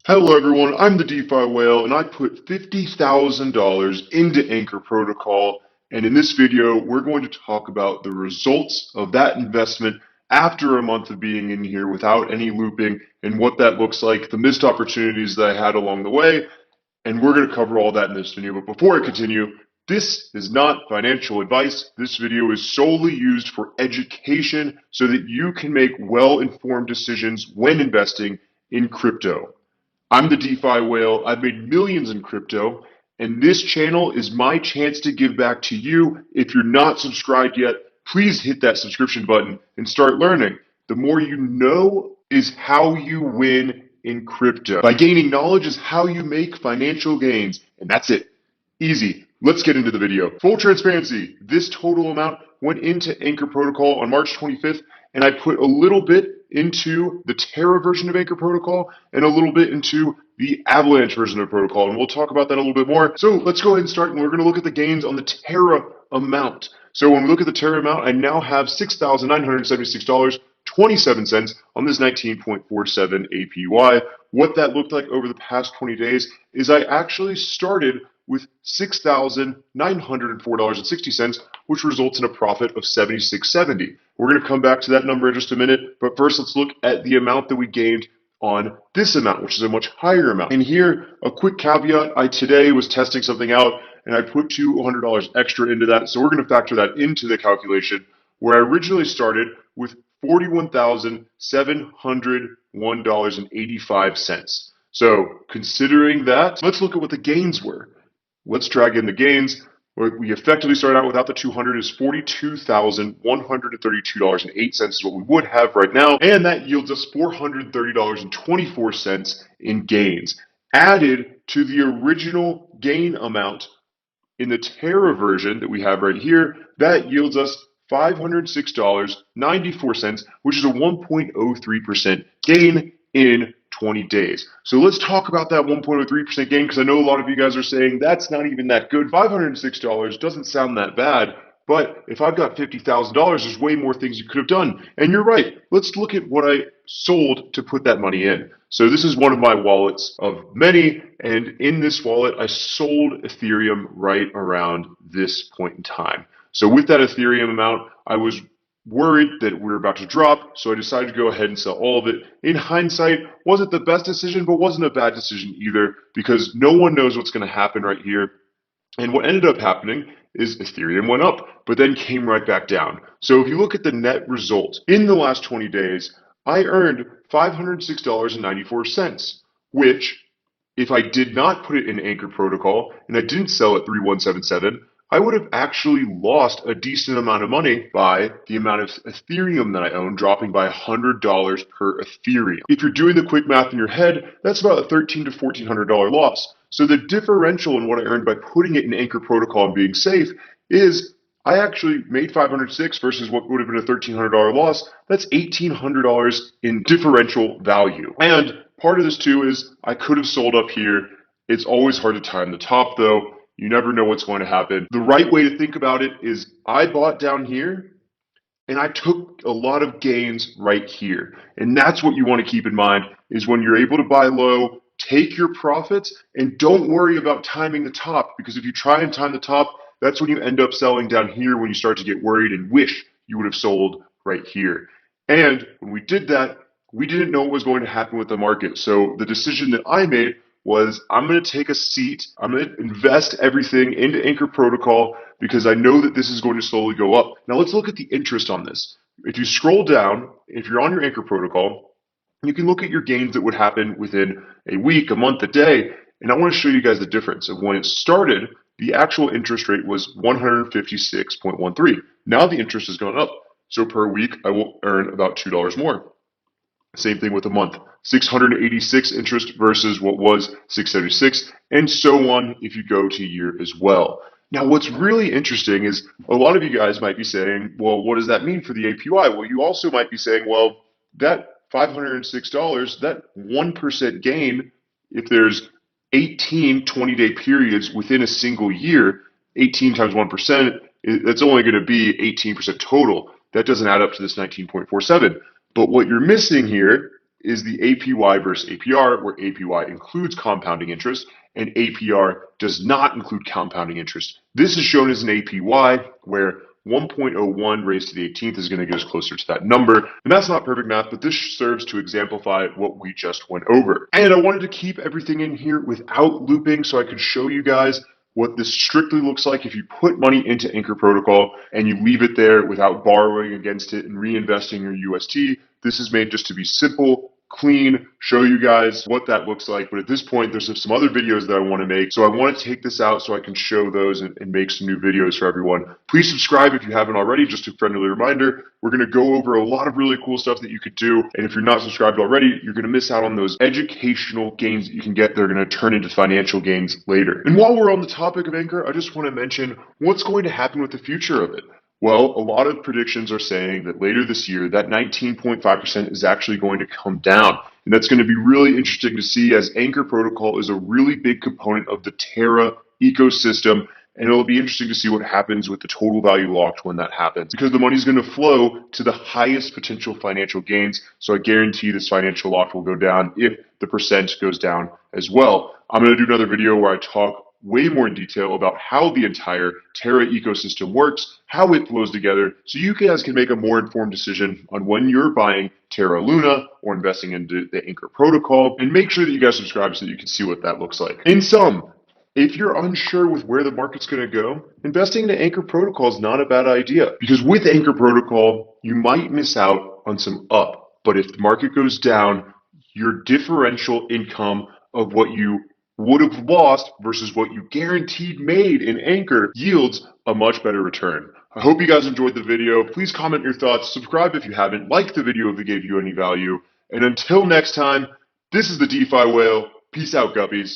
Hello everyone, I'm the DeFi Whale and I put $50,000 into Anchor Protocol, and in this video we're going to talk about the results of that investment after a month of being in here without any looping and what that looks like, the missed opportunities that I had along the way, and we're going to cover all that in this video. But before I continue, this is not financial advice. This video is solely used for education so that you can make well-informed decisions when investing in crypto. I'm the DeFi Whale. I've made millions in crypto, and this channel is my chance to give back to you. If you're not subscribed yet, please hit that subscription button and start learning. The more you know is how you win in crypto. By gaining knowledge is how you make financial gains, and that's it. Easy. Let's get into the video. Full transparency, this total amount went into Anchor Protocol on March 25th, and I put a little bit into the Terra version of Anchor Protocol and a little bit into the Avalanche version of Protocol, and we'll talk about that a little bit more. So let's go ahead and start, and we're going to look at the gains on the Terra amount. So when we look at the Terra amount, I now have $6,976.27 on this 19.47 APY. What that looked like over the past 20 days is I actually started with $6,904.60, which results in a profit of $76.70. We're going to come back to that number in just a minute, but first let's look at the amount that we gained on this amount, which is a much higher amount. And here, a quick caveat, I today was testing something out and I put $200 extra into that, so we're going to factor that into the calculation, where I originally started with $41,701.85. So considering that, let's look at what the gains were. Let's drag in the gains. What we effectively started out without the 200 is $42,132.08 is what we would have right now, and that yields us $430.24 in gains. Added to the original gain amount in the Terra version that we have right here, that yields us $506.94, which is a 1.03% gain in 20 days. So let's talk about that 1.03% gain, because I know a lot of you guys are saying that's not even that good. $506 doesn't sound that bad, but if I've got $50,000, there's way more things you could have done. And you're right. Let's look at what I sold to put that money in. So this is one of my wallets of many, and in this wallet, I sold Ethereum right around this point in time. So with that Ethereum amount, I was worried that we were about to drop, so I decided to go ahead and sell all of it. In hindsight, wasn't the best decision, but wasn't a bad decision either, because no one knows what's going to happen right here. And what ended up happening is Ethereum went up, but then came right back down. So if you look at the net result, in the last 20 days, I earned $506.94, which, if I did not put it in Anchor Protocol and I didn't sell at 3177, I would have actually lost a decent amount of money by the amount of Ethereum that I own dropping by $100 per Ethereum. If you're doing the quick math in your head, that's about a $1,300 to $1,400 loss. So the differential in what I earned by putting it in Anchor Protocol and being safe is I actually made $506 versus what would have been a $1,300 loss. That's $1,800 in differential value. And part of this too is I could have sold up here. It's always hard to time the top though. You never know what's going to happen. The right way to think about it is I bought down here and I took a lot of gains right here. And that's what you want to keep in mind, is when you're able to buy low, take your profits and don't worry about timing the top, because if you try and time the top, that's when you end up selling down here, when you start to get worried and wish you would have sold right here. And when we did that, we didn't know what was going to happen with the market. So the decision that I made was I'm going to take a seat. I'm going to invest everything into Anchor Protocol because I know that this is going to slowly go up. Now let's look at the interest on this. If you scroll down, if you're on your Anchor Protocol, you can look at your gains that would happen within a week, a month, a day. And I want to show you guys the difference of when it started. The actual interest rate was 156.13. Now the interest has gone up. So per week, I will earn about $2 more. Same thing with a month, 686 interest versus what was 676, and so on if you go to year as well. Now, what's really interesting is a lot of you guys might be saying, well, what does that mean for the APY? Well, you also might be saying, well, that $506, that 1% gain, if there's 18 20-day periods within a single year, 18 times 1%, that's only going to be 18% total. That doesn't add up to this 19.47. But what you're missing here is the APY versus APR, where APY includes compounding interest and APR does not include compounding interest. This is shown as an APY, where 1.01 raised to the 18th is going to get us closer to that number. And that's not perfect math, but this serves to exemplify what we just went over. And I wanted to keep everything in here without looping so I could show you guys what this strictly looks like if you put money into Anchor Protocol and you leave it there without borrowing against it and reinvesting your UST. This is made just to be simple, clean, show you guys what that looks like. But at this point, there's some other videos that I want to make. So I want to take this out so I can show those and make some new videos for everyone. Please subscribe if you haven't already. Just a friendly reminder, we're going to go over a lot of really cool stuff that you could do. And if you're not subscribed already, you're going to miss out on those educational gains that you can get. They're going to turn into financial gains later. And while we're on the topic of Anchor, I just want to mention what's going to happen with the future of it. Well, a lot of predictions are saying that later this year, that 19.5% is actually going to come down. And that's going to be really interesting to see, as Anchor Protocol is a really big component of the Terra ecosystem. And it'll be interesting to see what happens with the total value locked when that happens, because the money is going to flow to the highest potential financial gains. So I guarantee this financial lock will go down if the percent goes down as well. I'm going to do another video where I talk way more in detail about how the entire Terra ecosystem works, how it flows together, so you guys can make a more informed decision on when you're buying Terra Luna or investing into the Anchor Protocol. And make sure that you guys subscribe so that you can see what that looks like. In sum, if you're unsure with where the market's going to go, investing into Anchor Protocol is not a bad idea, because with Anchor Protocol, you might miss out on some up. But if the market goes down, your differential income of what you would have lost versus what you guaranteed made in Anchor yields a much better return. I hope you guys enjoyed the video. Please comment your thoughts, subscribe if you haven't, like the video if it gave you any value. And until next time, this is the DeFi Whale. Peace out, guppies.